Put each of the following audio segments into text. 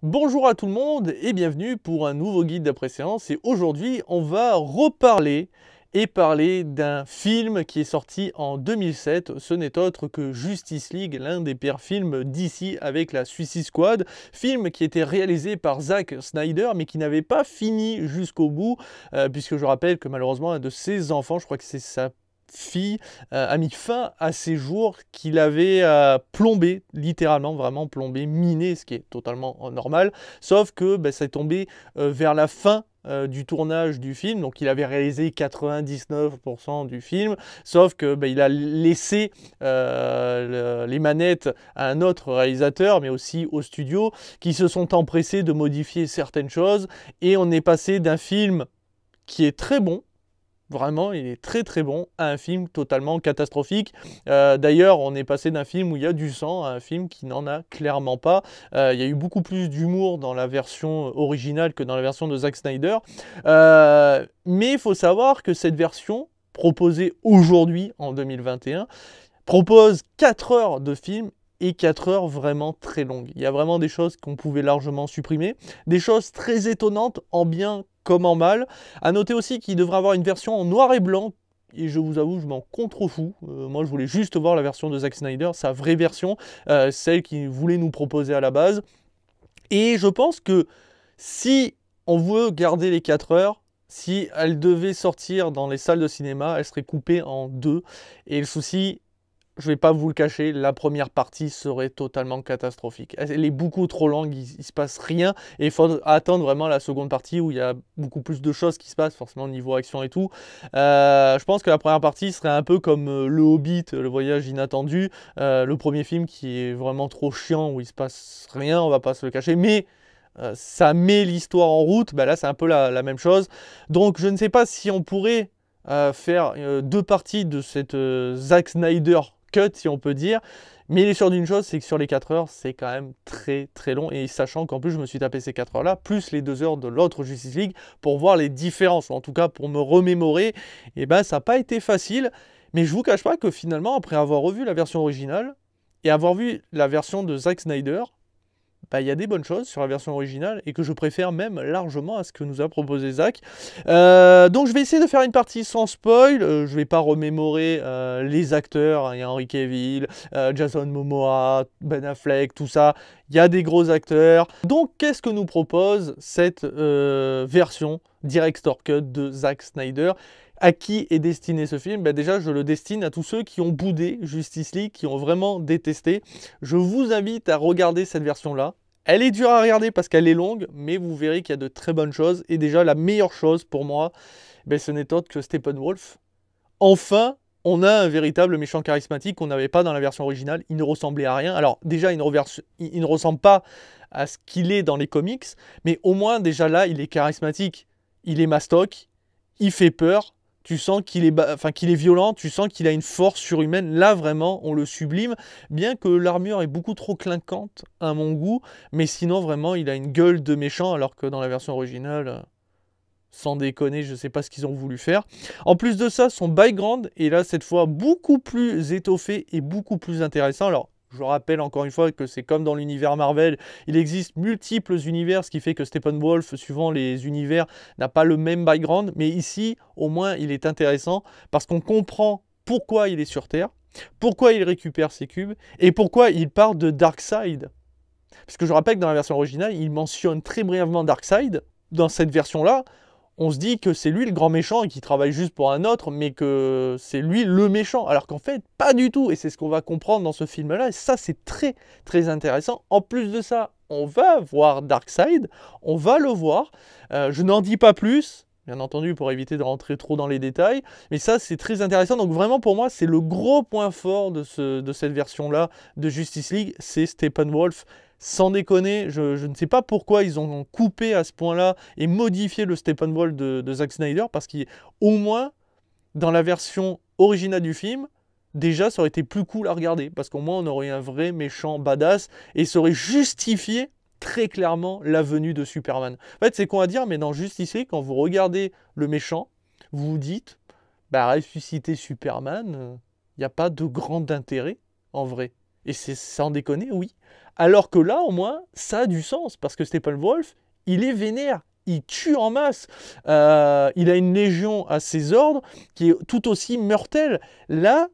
Bonjour à tout le monde et bienvenue pour un nouveau guide d'après-séance. Et aujourd'hui, on va reparler et parler d'un film qui est sorti en 2007. Ce n'est autre que Justice League, l'un des pires films d'ici avec la Suicide Squad. Film qui était réalisé par Zack Snyder mais qui n'avait pas fini jusqu'au bout, puisque je rappelle que malheureusement un de ses enfants, je crois que c'est sa fille, a mis fin à ses jours, qu'il avait plombé, littéralement vraiment plombé, miné, ce qui est totalement normal, sauf que ça est tombé vers la fin du tournage du film, donc il avait réalisé 99% du film, sauf que il a laissé les manettes à un autre réalisateur, mais aussi au studio, qui se sont empressés de modifier certaines choses, et on est passé d'un film qui est très bon. Vraiment, il est très très bon, à un film totalement catastrophique. D'ailleurs, on est passé d'un film où il y a du sang à un film qui n'en a clairement pas. Il y a eu beaucoup plus d'humour dans la version originale que dans la version de Zack Snyder. Mais il faut savoir que cette version, proposée aujourd'hui en 2021, propose 4 heures de film et 4 heures vraiment très longues. Il y a vraiment des choses qu'on pouvait largement supprimer, des choses très étonnantes en bien comme en mal. À noter aussi qu'il devrait avoir une version en noir et blanc, et je vous avoue, je m'en contrefous. Moi, je voulais juste voir la version de Zack Snyder, sa vraie version, celle qu'il voulait nous proposer à la base. Et je pense que si on veut garder les 4 heures, si elle devait sortir dans les salles de cinéma, elle serait coupée en deux. Et le souci, je ne vais pas vous le cacher, la première partie serait totalement catastrophique. Elle est beaucoup trop longue, il ne se passe rien, et il faut attendre vraiment la seconde partie où il y a beaucoup plus de choses qui se passent, forcément au niveau action et tout. Je pense que la première partie serait un peu comme Le Hobbit, le voyage inattendu, le premier film qui est vraiment trop chiant, où il ne se passe rien, on va pas se le cacher, mais ça met l'histoire en route. Là c'est un peu la même chose. Donc je ne sais pas si on pourrait faire deux parties de cette Zack Snyder cut, si on peut dire. Mais il est sûr d'une chose, c'est que sur les 4 heures, c'est quand même très très long. Et sachant qu'en plus, je me suis tapé ces 4 heures-là, plus les 2 heures de l'autre Justice League, pour voir les différences, ou en tout cas pour me remémorer, et ça n'a pas été facile. Mais je vous cache pas que finalement, après avoir revu la version originale, et avoir vu la version de Zack Snyder, il y a des bonnes choses sur la version originale et que je préfère même largement à ce que nous a proposé Zach. Donc je vais essayer de faire une partie sans spoil. Je vais pas remémorer les acteurs. Il y a Henry Cavill, Jason Momoa, Ben Affleck, tout ça. Il y a des gros acteurs. Donc qu'est-ce que nous propose cette version Director's Cut de Zack Snyder? À qui est destiné ce film? Déjà, je le destine à tous ceux qui ont boudé Justice League, qui ont vraiment détesté. Je vous invite à regarder cette version-là. Elle est dure à regarder parce qu'elle est longue, mais vous verrez qu'il y a de très bonnes choses. Et déjà, la meilleure chose pour moi, ce n'est autre que Steppenwolf. Enfin, on a un véritable méchant charismatique qu'on n'avait pas dans la version originale. Il ne ressemblait à rien. Alors déjà, il ne ressemble pas à ce qu'il est dans les comics, mais au moins déjà là, il est charismatique. Il est mastoc, il fait peur. Tu sens qu'il est violent, tu sens qu'il a une force surhumaine. Là, vraiment, on le sublime. Bien que l'armure est beaucoup trop clinquante à mon goût, mais sinon, vraiment, il a une gueule de méchant, alors que dans la version originale, sans déconner, je ne sais pas ce qu'ils ont voulu faire. En plus de ça, son background est là, cette fois, beaucoup plus étoffé et beaucoup plus intéressant. Alors, je rappelle encore une fois que c'est comme dans l'univers Marvel, il existe multiples univers, ce qui fait que Steppenwolf, suivant les univers, n'a pas le même background. Mais ici, au moins, il est intéressant parce qu'on comprend pourquoi il est sur Terre, pourquoi il récupère ses cubes et pourquoi il part de Darkseid. Parce que je rappelle que dans la version originale, il mentionne très brièvement Darkseid. Dans cette version-là, on se dit que c'est lui le grand méchant et qu'il travaille juste pour un autre, mais que c'est lui le méchant. Alors qu'en fait, pas du tout. Et c'est ce qu'on va comprendre dans ce film-là. Et ça, c'est très, très intéressant. En plus de ça, on va voir Darkseid. On va le voir. Je n'en dis pas plus, bien entendu, pour éviter de rentrer trop dans les détails. Mais ça, c'est très intéressant. Donc vraiment, pour moi, c'est le gros point fort de cette version-là de Justice League. C'est Steppenwolf. Sans déconner, je ne sais pas pourquoi ils ont coupé à ce point-là et modifié le Steppenwolf de Zack Snyder, parce qu'au moins, dans la version originale du film, déjà, ça aurait été plus cool à regarder, parce qu'au moins, on aurait un vrai méchant badass, et ça aurait justifié très clairement la venue de Superman. En fait, c'est con à dire, mais dans Justice League, quand vous regardez le méchant, vous vous dites, ressusciter Superman, il n'y a pas de grand intérêt, en vrai. Et c'est sans déconner, oui. Alors que là, au moins, ça a du sens, parce que Steppenwolf, il est vénère, il tue en masse, il a une légion à ses ordres qui est tout aussi mortelle. Là,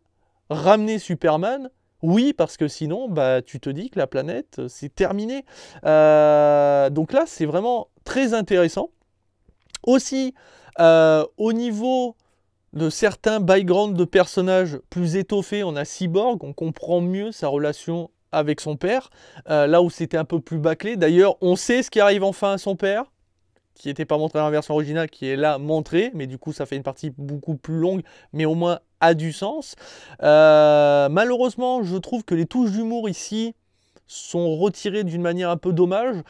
ramener Superman, oui, parce que sinon, bah, tu te dis que la planète, c'est terminé. Donc là, c'est vraiment très intéressant. Aussi, au niveau de certains backgrounds de personnages plus étoffés, on a Cyborg, on comprend mieux sa relation avec son père, là où c'était un peu plus bâclé. D'ailleurs, on sait ce qui arrive enfin à son père, qui n'était pas montré dans la version originale, qui est là montré, mais du coup ça fait une partie beaucoup plus longue, mais au moins a du sens. Malheureusement, je trouve que les touches d'humour ici sont retirées d'une manière un peu dommageable.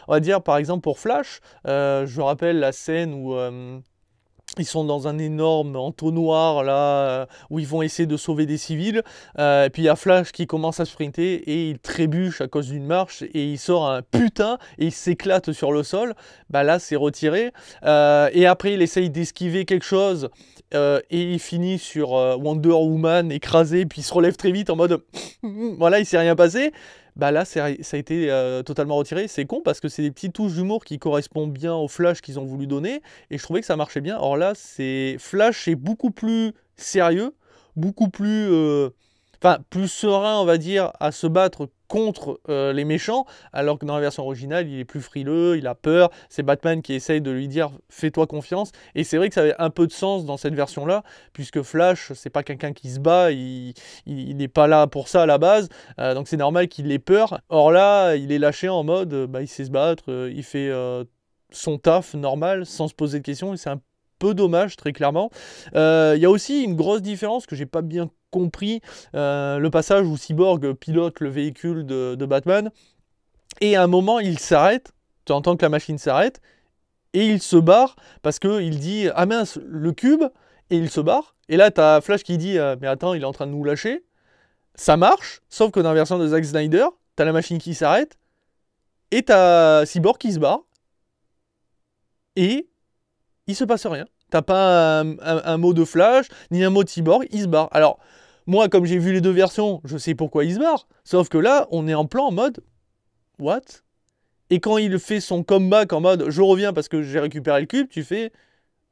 On va dire par exemple pour Flash, je rappelle la scène où ils sont dans un énorme entonnoir là, où ils vont essayer de sauver des civils. Et puis il y a Flash qui commence à sprinter et il trébuche à cause d'une marche et il sort un putain et il s'éclate sur le sol. Bah là c'est retiré. Et après il essaye d'esquiver quelque chose et il finit sur Wonder Woman écrasé puis il se relève très vite en mode voilà il s'est rien passé. Bah là, ça a été totalement retiré. C'est con parce que c'est des petites touches d'humour qui correspondent bien au Flash qu'ils ont voulu donner. Et je trouvais que ça marchait bien. Or là, Flash est beaucoup plus sérieux, beaucoup plus... Enfin, plus serein, on va dire, à se battre contre les méchants, alors que dans la version originale, il est plus frileux, il a peur. C'est Batman qui essaye de lui dire « fais-toi confiance ». Et c'est vrai que ça avait un peu de sens dans cette version-là, puisque Flash, c'est pas quelqu'un qui se bat, il n'est pas là pour ça à la base, donc c'est normal qu'il ait peur. Or là, il est lâché en mode, bah, il sait se battre, il fait son taf normal, sans se poser de questions, et c'est un peu dommage, très clairement. Il y a aussi une grosse différence que j'ai pas bien compris, le passage où Cyborg pilote le véhicule de Batman, et à un moment, il s'arrête, tu entends que la machine s'arrête, et il se barre, parce qu'il dit « Ah mince, le cube !» et il se barre. Et là, tu as Flash qui dit « Mais attends, il est en train de nous lâcher !» Ça marche, sauf que dans la version de Zack Snyder, tu as la machine qui s'arrête, et tu as Cyborg qui se barre, et il se passe rien. T'as pas un mot de Flash, ni un mot de Cyborg, il se barre. Alors, moi, comme j'ai vu les deux versions, je sais pourquoi il se barre. Sauf que là, on est en plan en mode « What ?» Et quand il fait son comeback en mode « Je reviens parce que j'ai récupéré le cube », tu fais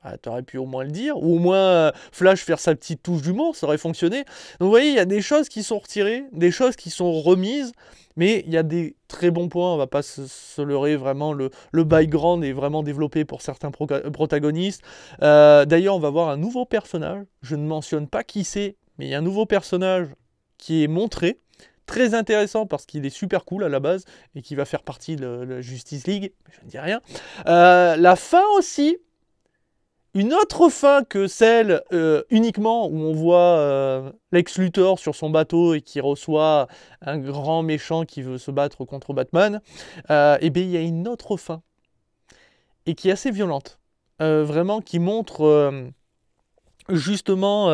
ah, « T'aurais pu au moins le dire. » Ou au moins Flash faire sa petite touche d'humour, ça aurait fonctionné. Donc vous voyez, il y a des choses qui sont retirées, des choses qui sont remises. Mais il y a des très bons points, on va pas se leurrer, vraiment, le background est vraiment développé pour certains protagonistes. D'ailleurs, on va voir un nouveau personnage, je ne mentionne pas qui c'est, mais il y a un nouveau personnage qui est montré, très intéressant parce qu'il est super cool à la base, et qui va faire partie de la Justice League, je ne dis rien. La fin aussi, une autre fin que celle uniquement où on voit Lex Luthor sur son bateau et qui reçoit un grand méchant qui veut se battre contre Batman, et bien il y a une autre fin et qui est assez violente, vraiment qui montre justement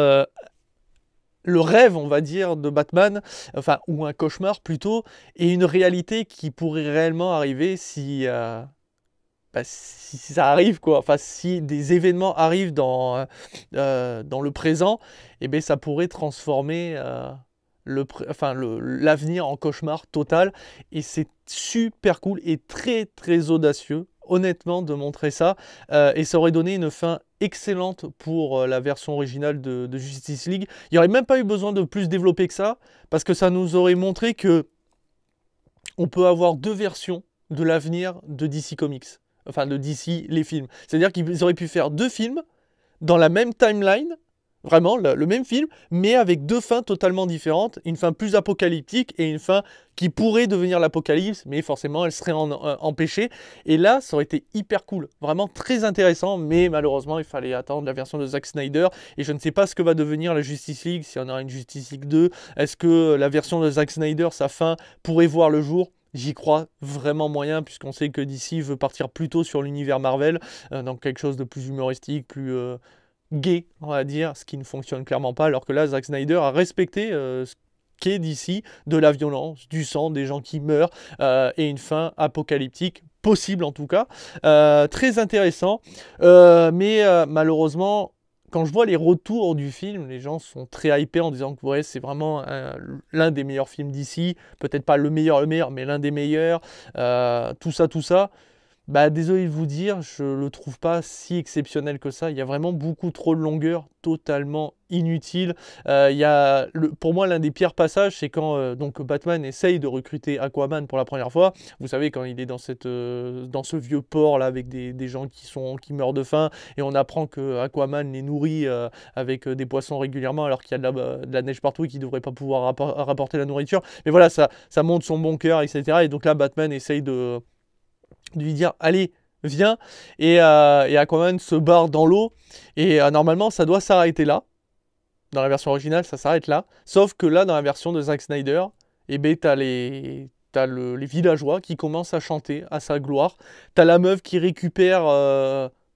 le rêve, on va dire, de Batman, enfin ou un cauchemar plutôt, et une réalité qui pourrait réellement arriver si si ça arrive, quoi. Enfin, si des événements arrivent dans le présent, et bien ça pourrait transformer l'avenir en cauchemar total. Et c'est super cool et très très audacieux, honnêtement, de montrer ça. Et ça aurait donné une fin excellente pour la version originale de Justice League. Il n'y aurait même pas eu besoin de plus développer que ça, parce que ça nous aurait montré que on peut avoir deux versions de l'avenir de DC Comics. Enfin, de DC, les films. C'est-à-dire qu'ils auraient pu faire deux films dans la même timeline, vraiment le même film, mais avec deux fins totalement différentes, une fin plus apocalyptique et une fin qui pourrait devenir l'apocalypse, mais forcément elle serait empêchée. Et là, ça aurait été hyper cool, vraiment très intéressant, mais malheureusement, il fallait attendre la version de Zack Snyder, et je ne sais pas ce que va devenir la Justice League, s'il y en aura une Justice League 2, est-ce que la version de Zack Snyder, sa fin, pourrait voir le jour ? J'y crois vraiment moyen, puisqu'on sait que DC veut partir plutôt sur l'univers Marvel, donc quelque chose de plus humoristique, plus gay, on va dire, ce qui ne fonctionne clairement pas, alors que là, Zack Snyder a respecté ce qu'est DC, de la violence, du sang, des gens qui meurent, et une fin apocalyptique, possible en tout cas. Très intéressant, mais malheureusement, quand je vois les retours du film, les gens sont très hypés en disant que ouais, c'est vraiment l'un des meilleurs films d'ici, peut-être pas le meilleur, mais l'un des meilleurs, tout ça. Bah désolé de vous dire, je le trouve pas si exceptionnel que ça. Il y a vraiment beaucoup trop de longueur, totalement inutile. Pour moi, l'un des pires passages, c'est quand donc Batman essaye de recruter Aquaman pour la première fois. Vous savez, quand il est dans dans ce vieux port là avec des gens qui meurent de faim, et on apprend que Aquaman les nourrit avec des poissons régulièrement, alors qu'il y a de la neige partout et qu'il devrait pas pouvoir rapporter la nourriture. Mais voilà, ça montre son bon cœur, etc. Et donc là, Batman essaye de lui dire allez viens et Aquaman se barre dans l'eau et normalement ça doit s'arrêter là. Dans la version originale ça s'arrête là, sauf que là dans la version de Zack Snyder t'as les villageois qui commencent à chanter à sa gloire, t'as la meuf qui récupère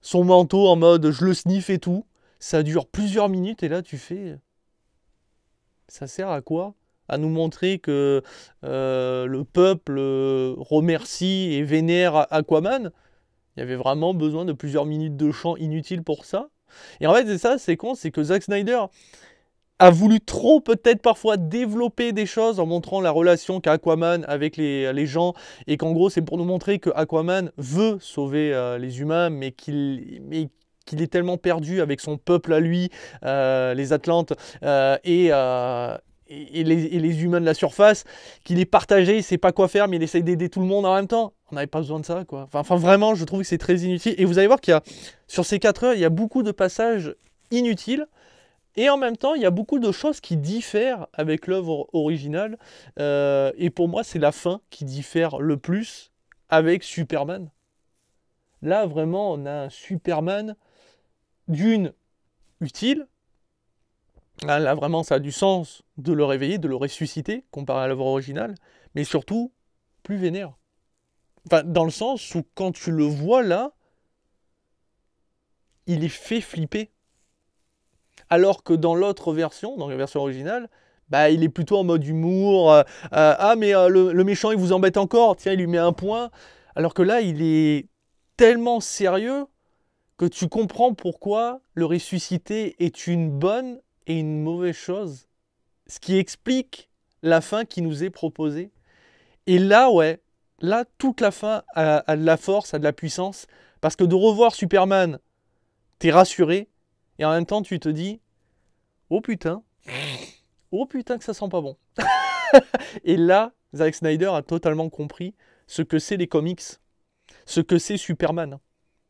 son manteau en mode je le sniffe et tout, ça dure plusieurs minutes et là tu fais ça sert à quoi? À nous montrer que le peuple remercie et vénère Aquaman. Il y avait vraiment besoin de plusieurs minutes de chant inutiles pour ça. Et en fait, c'est ça, c'est con, c'est que Zack Snyder a voulu trop peut-être parfois développer des choses en montrant la relation qu'a Aquaman avec les gens, et qu'en gros c'est pour nous montrer que Aquaman veut sauver les humains, mais qu'il est tellement perdu avec son peuple à lui, les Atlantes, et les humains de la surface, qu'il est partagé, il sait pas quoi faire, mais il essaye d'aider tout le monde en même temps. On n'avait pas besoin de ça, quoi. Enfin, vraiment, je trouve que c'est très inutile. Et vous allez voir qu'il y a, sur ces 4 heures, il y a beaucoup de passages inutiles. Et en même temps, il y a beaucoup de choses qui diffèrent avec l'œuvre originale. Et pour moi, c'est la fin qui diffère le plus avec Superman. Là, vraiment, on a un Superman d'une utile. Là, vraiment, ça a du sens de le réveiller, de le ressusciter, comparé à l'œuvre originale. Mais surtout, plus vénère. Enfin, dans le sens où quand tu le vois là, il est fait flipper. Alors que dans l'autre version, dans la version originale, bah, il est plutôt en mode humour. Ah, mais le méchant, il vous embête encore. Tiens, il lui met un point. Alors que là, il est tellement sérieux que tu comprends pourquoi le ressusciter est une bonne et une mauvaise chose. Ce qui explique la fin qui nous est proposée. Et là, ouais, là, toute la fin a de la force, a de la puissance. Parce que de revoir Superman, t'es rassuré. Et en même temps, tu te dis, oh putain que ça sent pas bon. Et là, Zack Snyder a totalement compris ce que c'est les comics, ce que c'est Superman.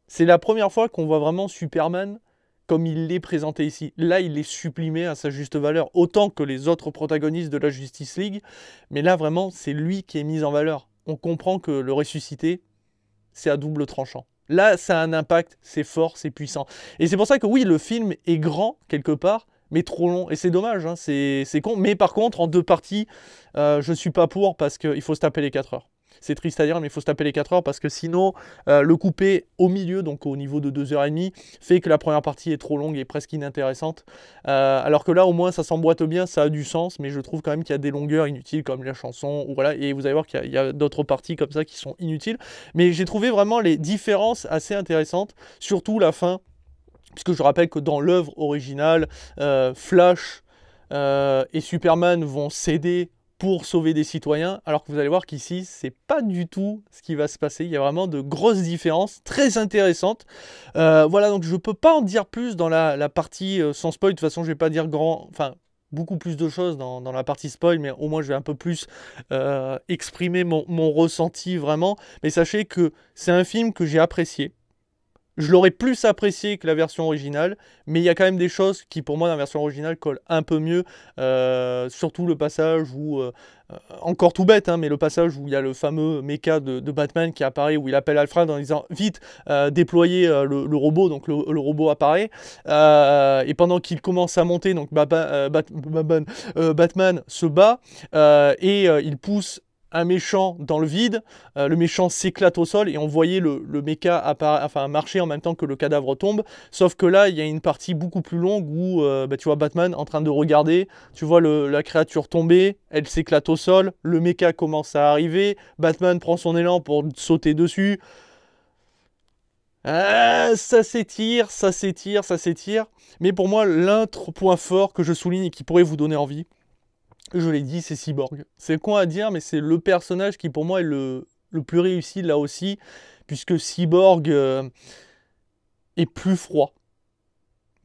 C'est la première fois qu'on voit vraiment Superman comme il l'est présenté ici. Là, il est sublimé à sa juste valeur, autant que les autres protagonistes de la Justice League. Mais là, vraiment, c'est lui qui est mis en valeur. On comprend que le ressusciter, c'est à double tranchant. Là, ça a un impact, c'est fort, c'est puissant. Et c'est pour ça que oui, le film est grand, quelque part, mais trop long. Et c'est dommage, hein, c'est con. Mais par contre, en 2 parties, je suis pas pour, parce qu'il faut se taper les 4 heures. C'est triste à dire, mais il faut se taper les 4 heures, parce que sinon, le couper au milieu, donc au niveau de 2h30, fait que la première partie est trop longue et presque inintéressante. Alors que là, au moins, ça s'emboîte bien, ça a du sens, mais je trouve quand même qu'il y a des longueurs inutiles, comme la chanson, ou voilà, et vous allez voir qu'il y a d'autres parties comme ça qui sont inutiles. Mais j'ai trouvé vraiment les différences assez intéressantes, surtout la fin, puisque je rappelle que dans l'œuvre originale, Flash et Superman vont s'aider pour sauver des citoyens, alors que vous allez voir qu'ici, c'est pas du tout ce qui va se passer. Il y a vraiment de grosses différences, très intéressantes. Voilà, donc je peux pas en dire plus dans la partie sans spoil. De toute façon, je vais pas dire beaucoup plus de choses dans la partie spoil, mais au moins je vais un peu plus exprimer mon ressenti vraiment. Mais sachez que c'est un film que j'ai apprécié. Je l'aurais plus apprécié que la version originale, mais il y a quand même des choses qui, pour moi, dans la version originale, collent un peu mieux. Surtout le passage où, encore tout bête, hein, mais le passage où il y a le fameux mecha de Batman qui apparaît, où il appelle Alfred en disant vite, déployez le robot, donc le robot apparaît. Et pendant qu'il commence à monter, donc Batman se bat, et il pousse un méchant dans le vide, le méchant s'éclate au sol et on voyait le mecha marcher en même temps que le cadavre tombe, sauf que là il y a une partie beaucoup plus longue où tu vois Batman en train de regarder, tu vois la créature tomber, elle s'éclate au sol, le mecha commence à arriver, Batman prend son élan pour sauter dessus. Ça s'étire, ça s'étire, ça s'étire. Mais pour moi, l'un point fort que je souligne et qui pourrait vous donner envie, je l'ai dit, c'est Cyborg. C'est con à dire, mais c'est le personnage qui pour moi est le plus réussi là aussi, puisque Cyborg est plus froid.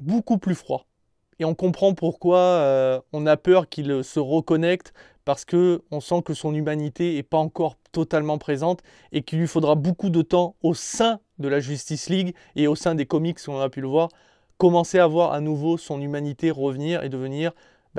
Beaucoup plus froid. Et on comprend pourquoi on a peur qu'il se reconnecte, parce que on sent que son humanité n'est pas encore totalement présente et qu'il lui faudra beaucoup de temps au sein de la Justice League et au sein des comics, on a pu le voir, commencer à voir à nouveau son humanité revenir et devenir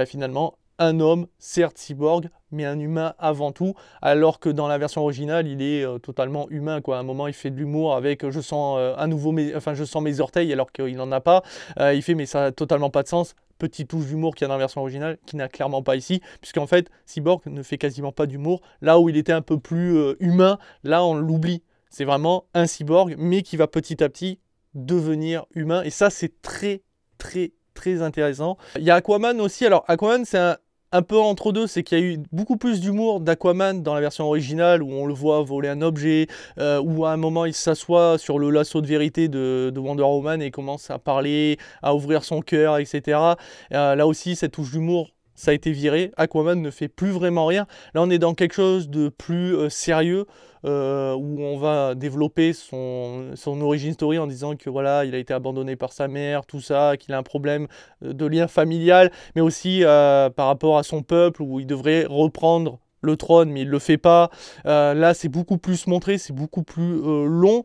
finalement un homme, certes cyborg, mais un humain avant tout, alors que dans la version originale, il est totalement humain, quoi. À un moment, il fait de l'humour avec je sens à nouveau je sens mes orteils alors qu'il n'en a pas. Il fait mais ça n'a totalement pas de sens. Petite touche d'humour qu'il y a dans la version originale, qui n'a clairement pas ici, puisqu'en fait, Cyborg ne fait quasiment pas d'humour. Là où il était un peu plus humain, là on l'oublie. C'est vraiment un cyborg, mais qui va petit à petit devenir humain. Et ça, c'est très, très, très intéressant. Il y a Aquaman aussi. Alors, Aquaman, c'est un peu entre deux, c'est qu'il y a eu beaucoup plus d'humour d'Aquaman dans la version originale, où on le voit voler un objet, où à un moment il s'assoit sur le lasso de vérité de Wonder Woman et commence à parler, à ouvrir son cœur, etc. Là aussi, cette touche d'humour, ça a été viré. Aquaman ne fait plus vraiment rien. Là, on est dans quelque chose de plus sérieux, où on va développer son origin story en disant que voilà, il a été abandonné par sa mère, tout ça, qu'il a un problème de lien familial, mais aussi par rapport à son peuple, où il devrait reprendre le trône, mais il ne le fait pas. Là, c'est beaucoup plus montré, c'est beaucoup plus long.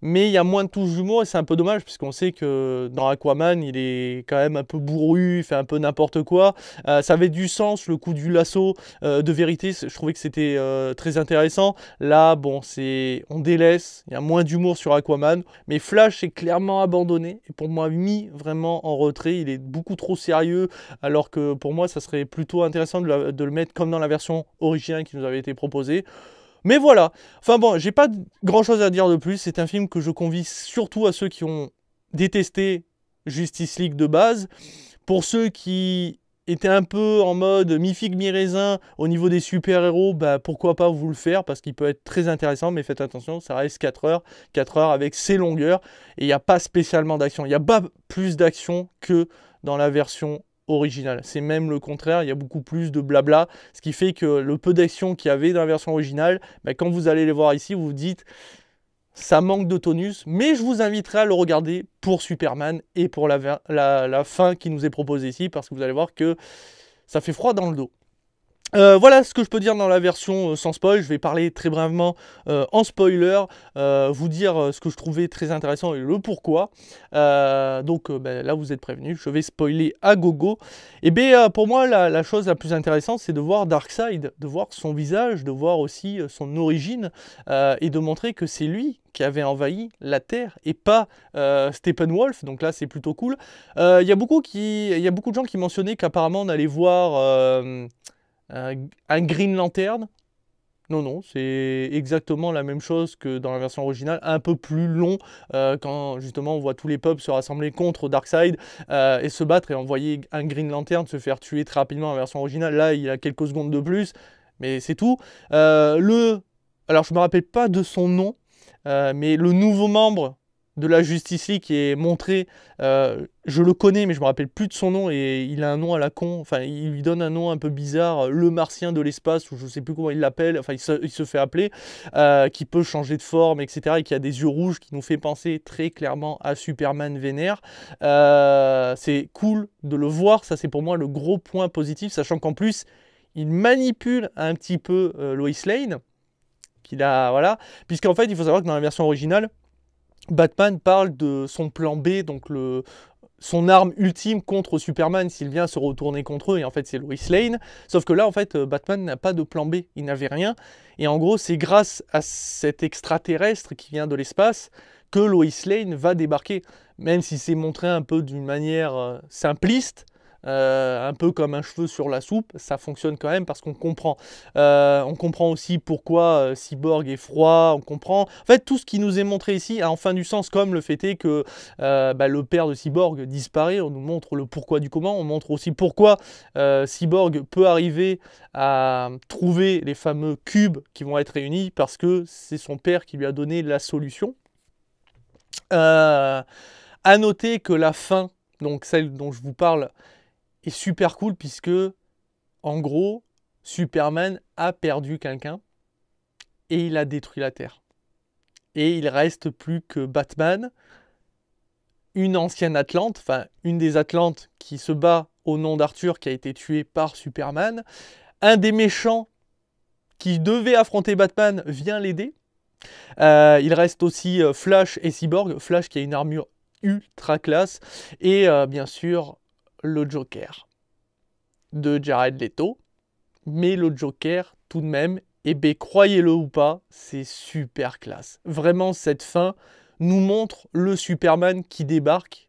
Mais il y a moins de touches d'humour et c'est un peu dommage puisqu'on sait que dans Aquaman, il est quand même un peu bourru, il fait un peu n'importe quoi. Ça avait du sens, le coup du lasso de vérité, je trouvais que c'était très intéressant. Là, bon, on délaisse, il y a moins d'humour sur Aquaman. Mais Flash est clairement abandonné et pour moi mis vraiment en retrait. Il est beaucoup trop sérieux alors que pour moi, ça serait plutôt intéressant de le mettre comme dans la version originale qui nous avait été proposée. Mais voilà, enfin bon, j'ai pas grand chose à dire de plus, c'est un film que je convie surtout à ceux qui ont détesté Justice League de base. Pour ceux qui étaient un peu en mode mi-figue mi-raisin au niveau des super-héros, pourquoi pas vous le faire, parce qu'il peut être très intéressant, mais faites attention, ça reste 4 heures avec ses longueurs, et il n'y a pas spécialement d'action, il n'y a pas plus d'action que dans la version originale. C'est même le contraire, il y a beaucoup plus de blabla, ce qui fait que le peu d'action qu'il y avait dans la version originale, quand vous allez les voir ici, vous vous dites ça manque de tonus, mais je vous inviterai à le regarder pour Superman et pour la fin qui nous est proposée ici, parce que vous allez voir que ça fait froid dans le dos. Voilà ce que je peux dire dans la version sans spoil. Je vais parler très brièvement en spoiler, vous dire ce que je trouvais très intéressant et le pourquoi. Donc là vous êtes prévenus, je vais spoiler à gogo. Et bien pour moi la chose la plus intéressante c'est de voir Darkseid, de voir son visage, de voir aussi son origine et de montrer que c'est lui qui avait envahi la Terre et pas Steppenwolf, donc là c'est plutôt cool. Il y a beaucoup de gens qui mentionnaient qu'apparemment on allait voir un Green Lantern. Non, c'est exactement la même chose que dans la version originale, un peu plus long, quand justement on voit tous les peuples se rassembler contre Darkseid et se battre, et on voyait un Green Lantern se faire tuer très rapidement dans la version originale. Là, il a quelques secondes de plus, mais c'est tout. Alors, je me rappelle pas de son nom, mais le nouveau membre de la Justice League qui est montré, je le connais mais je me rappelle plus de son nom et il a un nom à la con, enfin il lui donne un nom un peu bizarre, le martien de l'espace ou je sais plus comment il l'appelle, enfin il se fait appeler, qui peut changer de forme etc et qui a des yeux rouges qui nous fait penser très clairement à Superman vénère. C'est cool de le voir, ça c'est pour moi le gros point positif, sachant qu'en plus il manipule un petit peu Lois Lane, voilà, puisqu'en fait il faut savoir que dans la version originale Batman parle de son plan B, donc son arme ultime contre Superman s'il vient se retourner contre eux, et en fait c'est Lois Lane. Sauf que là en fait Batman n'a pas de plan B, il n'avait rien, et en gros c'est grâce à cet extraterrestre qui vient de l'espace que Lois Lane va débarquer, même si c'est montré un peu d'une manière simpliste. Un peu comme un cheveu sur la soupe, ça fonctionne quand même parce qu'on comprend. On comprend aussi pourquoi Cyborg est froid, on comprend... En fait, tout ce qui nous est montré ici a enfin du sens, comme le fait est que le père de Cyborg disparaît, on nous montre le pourquoi du comment, on montre aussi pourquoi Cyborg peut arriver à trouver les fameux cubes qui vont être réunis, parce que c'est son père qui lui a donné la solution. Euh, à noter que la fin, donc celle dont je vous parle, est super cool puisque, en gros, Superman a perdu quelqu'un et il a détruit la Terre. Et il reste plus que Batman, une ancienne Atlante, enfin une des Atlantes qui se bat au nom d'Arthur qui a été tué par Superman. Un des méchants qui devait affronter Batman vient l'aider. Il reste aussi Flash et Cyborg. Flash qui a une armure ultra classe. Et bien sûr, le Joker de Jared Leto. Mais le Joker, tout de même, et bien croyez-le ou pas, c'est super classe. Vraiment, cette fin nous montre le Superman qui débarque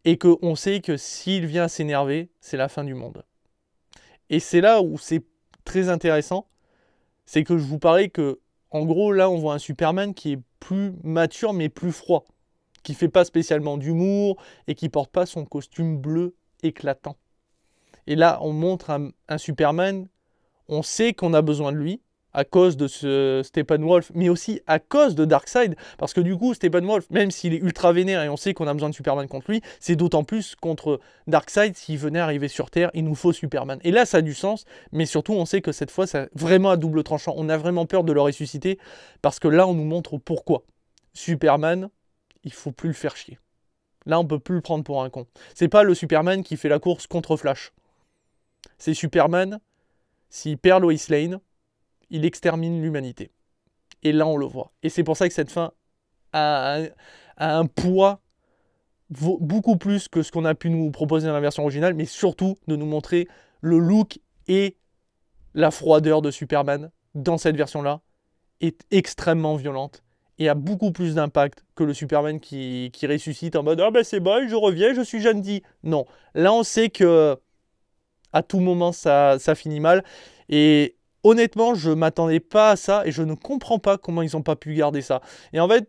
et qu'on sait que s'il vient s'énerver, c'est la fin du monde. Et c'est là où c'est très intéressant, c'est que je vous parlais que, en gros, là, on voit un Superman qui est plus mature, mais plus froid, qui fait pas spécialement d'humour et qui porte pas son costume bleu éclatant. Et là, on montre un Superman, on sait qu'on a besoin de lui, à cause de ce Steppenwolf, mais aussi à cause de Darkseid, parce que du coup, Steppenwolf, même s'il est ultra vénère et on sait qu'on a besoin de Superman contre lui, c'est d'autant plus contre Darkseid, s'il venait arriver sur Terre, il nous faut Superman. Et là, ça a du sens, mais surtout, on sait que cette fois, c'est vraiment à double tranchant. On a vraiment peur de le ressusciter, parce que là, on nous montre pourquoi. Superman, il faut plus le faire chier. Là, on peut plus le prendre pour un con. C'est pas le Superman qui fait la course contre Flash. C'est Superman, s'il perd Lois Lane, il extermine l'humanité. Et là, on le voit. Et c'est pour ça que cette fin a un poids beaucoup plus que ce qu'on a pu nous proposer dans la version originale, mais surtout de nous montrer le look et la froideur de Superman dans cette version-là est extrêmement violente et a beaucoup plus d'impact que le Superman qui ressuscite en mode « Ah ben c'est bon, je reviens, je suis gentil ». Non, là on sait que à tout moment ça finit mal. Et honnêtement, je m'attendais pas à ça et je ne comprends pas comment ils n'ont pas pu garder ça. Et en fait,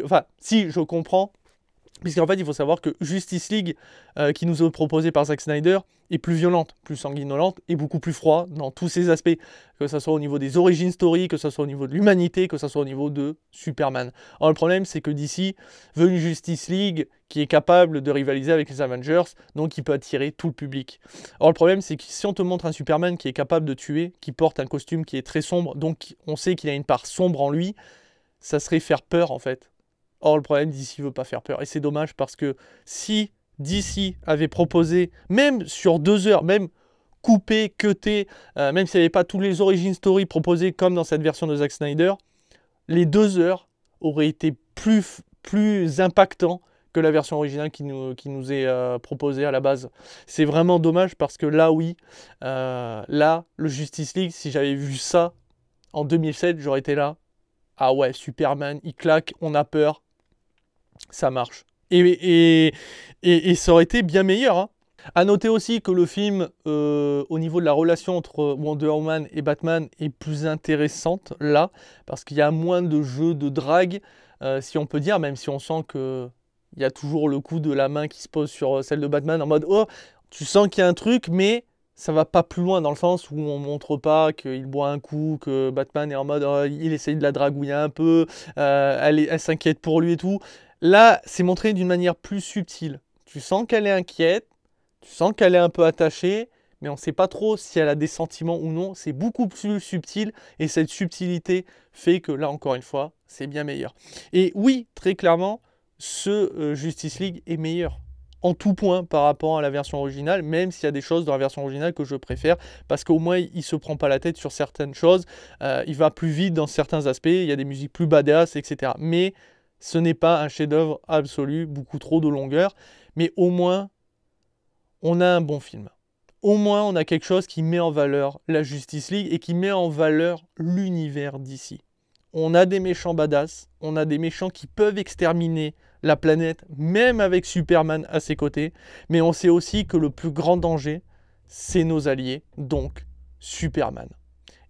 enfin, si, je comprends. Puisqu'en fait, il faut savoir que Justice League, qui nous est proposée par Zack Snyder, est plus violente, plus sanguinolente et beaucoup plus froide dans tous ses aspects. Que ce soit au niveau des origin story, que ce soit au niveau de l'humanité, que ce soit au niveau de Superman. Alors le problème, c'est que DC veut une Justice League qui est capable de rivaliser avec les Avengers, donc qui peut attirer tout le public. Alors le problème, c'est que si on te montre un Superman qui est capable de tuer, qui porte un costume qui est très sombre, donc on sait qu'il a une part sombre en lui, ça serait faire peur en fait. Or, le problème, DC ne veut pas faire peur. Et c'est dommage parce que si DC avait proposé, même sur 2 heures, même coupé, cuté, même s'il n'y avait pas tous les origin story proposés comme dans cette version de Zack Snyder, les 2 heures auraient été plus impactants que la version originale qui nous est proposée à la base. C'est vraiment dommage parce que là, oui, là, le Justice League, si j'avais vu ça en 2007, j'aurais été là. Ah ouais, Superman, il claque, on a peur. Ça marche. Et ça aurait été bien meilleur. Hein. À noter aussi que le film, au niveau de la relation entre Wonder Woman et Batman, est plus intéressante là, parce qu'il y a moins de jeux de drague, si on peut dire, même si on sent qu'il y a toujours le coup de la main qui se pose sur celle de Batman, en mode « Oh, tu sens qu'il y a un truc, mais ça va pas plus loin dans le sens où on montre pas qu'il boit un coup, que Batman est en mode oh, il essaye de la dragouiller un peu, elle s'inquiète pour lui et tout. » Là, c'est montré d'une manière plus subtile. Tu sens qu'elle est inquiète, tu sens qu'elle est un peu attachée, mais on ne sait pas trop si elle a des sentiments ou non. C'est beaucoup plus subtil et cette subtilité fait que là, encore une fois, c'est bien meilleur. Et oui, très clairement, ce Justice League est meilleur en tout point par rapport à la version originale, même s'il y a des choses dans la version originale que je préfère, parce qu'au moins il se prend pas la tête sur certaines choses, il va plus vite dans certains aspects, il y a des musiques plus badass, etc. Mais ce n'est pas un chef-d'œuvre absolu, beaucoup trop de longueur, mais au moins, on a un bon film. Au moins, on a quelque chose qui met en valeur la Justice League et qui met en valeur l'univers d'ici. On a des méchants badass, on a des méchants qui peuvent exterminer la planète, même avec Superman à ses côtés, mais on sait aussi que le plus grand danger, c'est nos alliés, donc Superman.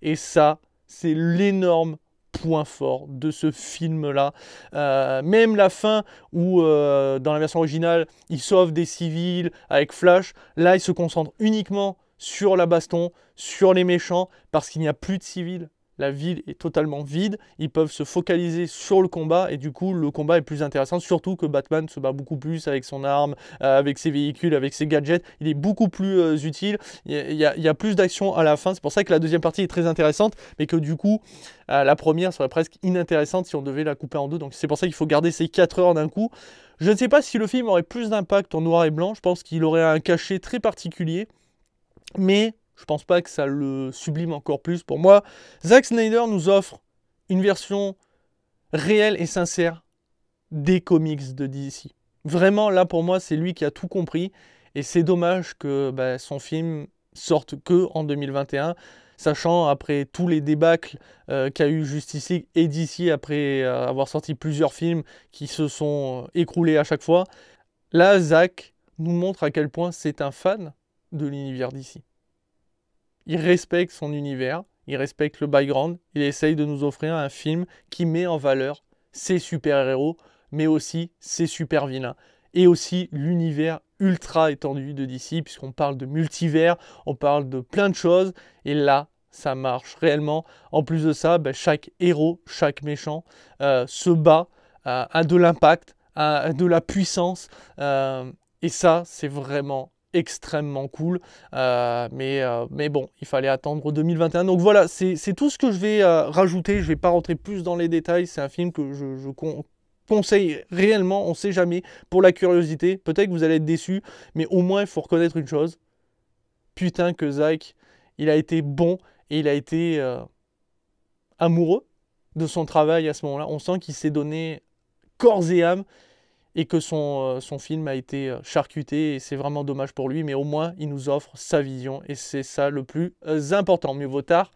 Et ça, c'est l'énorme point fort de ce film-là. Même la fin où, dans la version originale, il sauve des civils avec Flash, là, il se concentre uniquement sur la baston, sur les méchants, parce qu'il n'y a plus de civils. la ville est totalement vide, ils peuvent se focaliser sur le combat et du coup le combat est plus intéressant, surtout que Batman se bat beaucoup plus avec son arme, avec ses véhicules, avec ses gadgets, il est beaucoup plus utile, il y a plus d'action à la fin, c'est pour ça que la deuxième partie est très intéressante, mais que du coup la première serait presque inintéressante si on devait la couper en deux, donc c'est pour ça qu'il faut garder ces 4 heures d'un coup. Je ne sais pas si le film aurait plus d'impact en noir et blanc, je pense qu'il aurait un cachet très particulier, mais je pense pas que ça le sublime encore plus. Pour moi, Zack Snyder nous offre une version réelle et sincère des comics de DC. Vraiment, là pour moi, c'est lui qui a tout compris, et c'est dommage que son film sorte que en 2021, sachant après tous les débâcles qu'a eu Justice League et DC après avoir sorti plusieurs films qui se sont écroulés à chaque fois. Là, Zack nous montre à quel point c'est un fan de l'univers DC. Il respecte son univers, il respecte le background, il essaye de nous offrir un film qui met en valeur ses super-héros, mais aussi ses super-vilains. Et aussi l'univers ultra étendu de DC, puisqu'on parle de multivers, on parle de plein de choses, et là, ça marche réellement. En plus de ça, chaque héros, chaque méchant se bat, a de l'impact, a de la puissance, et ça, c'est vraiment extrêmement cool, mais bon, il fallait attendre 2021. Donc voilà, c'est tout ce que je vais rajouter. Je ne vais pas rentrer plus dans les détails. C'est un film que je conseille réellement, on ne sait jamais, pour la curiosité. Peut-être que vous allez être déçus, mais au moins, il faut reconnaître une chose. Putain que Zack, il a été bon et il a été amoureux de son travail à ce moment-là. On sent qu'il s'est donné corps et âme, et que son film a été charcuté, et c'est vraiment dommage pour lui, mais au moins il nous offre sa vision, et c'est ça le plus important. Mieux vaut tard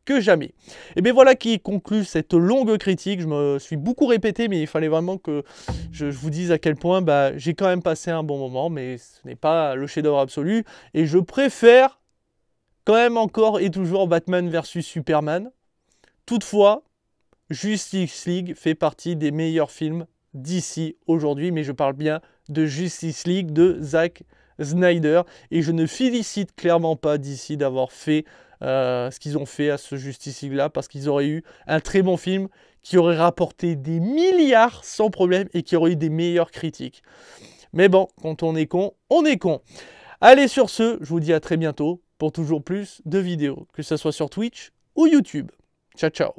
que jamais. Et bien voilà qui conclut cette longue critique. Je me suis beaucoup répété, mais il fallait vraiment que je vous dise à quel point j'ai quand même passé un bon moment, mais ce n'est pas le chef-d'œuvre absolu, et je préfère quand même encore et toujours Batman vs Superman. Toutefois, Justice League fait partie des meilleurs films d'ici aujourd'hui, mais je parle bien de Justice League de Zack Snyder, et je ne félicite clairement pas DC d'avoir fait ce qu'ils ont fait à ce Justice League là, parce qu'ils auraient eu un très bon film qui aurait rapporté des milliards sans problème et qui aurait eu des meilleures critiques. Mais bon, quand on est con, on est con. Allez, sur ce, je vous dis à très bientôt pour toujours plus de vidéos, que ce soit sur Twitch ou YouTube. Ciao ciao.